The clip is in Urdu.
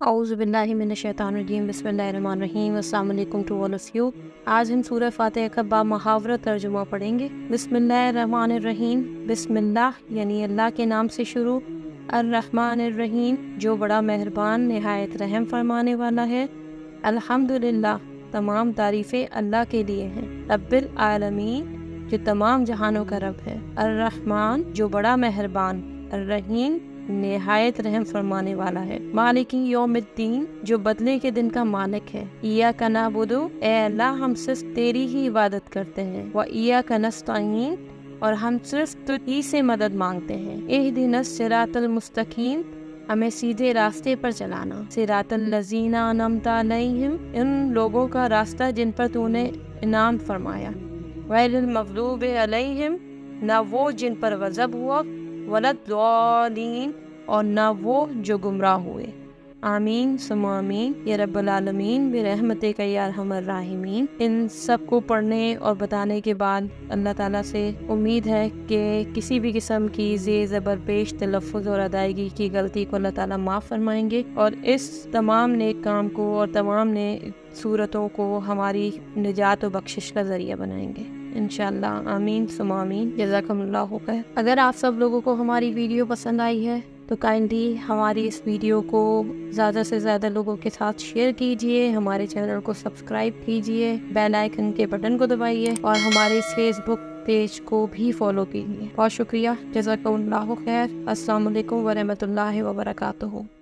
اعوذ باللہ من الشیطان الرجیم بسم اللہ الرحمن الرحیم السلام علیکم ٹو آل آف یو۔ آج ہم سورہ فاتحہ کا بامحاورہ ترجمہ پڑھیں گے۔ بسم اللہ الرحمن الرحیم، بسم اللہ یعنی اللہ کے نام سے شروع، الرحمن الرحیم جو بڑا مہربان نہایت رحم فرمانے والا ہے، الحمدللہ تمام تعریفیں اللہ کے لیے ہیں، رب العالمین جو تمام جہانوں کا رب ہے، الرحمن جو بڑا مہربان، الرحیم نہایت رحم فرمانے والا ہے، مالک یوم الدین جو بدلے کے دن کا مالک ہے، ایاک نعبد اے اللہ ہم صرف تیری ہی عبادت کرتے ہیں، و ایاک نستعین اور ہم صرف تجھ ہی سے مدد مانگتے ہیں، اہدنا الصراط المستقیم ہمیں سیدھے راستے پر چلانا، صراط الذین انعمت علیہم ان لوگوں کا راستہ جن پر تو نے انعام فرمایا، غیر المغضوب علیہم نہ وہ جن پر غضب ہوا، ولا الضالین اور نہ وہ جو گمراہ ہوئے، آمین ثم آمین یا رب العالمین برحمتک یا ارحم الراحمین۔ ان سب کو پڑھنے اور بتانے کے بعد اللہ تعالیٰ سے امید ہے کہ کسی بھی قسم کی زیر زبر پیش تلفظ اور ادائیگی کی غلطی کو اللہ تعالیٰ معاف فرمائیں گے، اور اس تمام نیک کام کو اور تمام نیک صورتوں کو ہماری نجات و بخشش کا ذریعہ بنائیں گے انشاءاللہ، آمین ثم آمین، جزاکم اللہ خیر۔ اگر آپ سب لوگوں کو ہماری ویڈیو پسند آئی ہے تو کائنڈلی ہماری اس ویڈیو کو زیادہ سے زیادہ لوگوں کے ساتھ شیئر کیجئے، ہمارے چینل کو سبسکرائب کیجئے، بیل آئیکن کے بٹن کو دبائیے اور ہمارے فیس بک پیج کو بھی فالو کیجئے۔ بہت شکریہ، جزاکم اللہ خیر، السلام علیکم ورحمۃ اللہ وبرکاتہ۔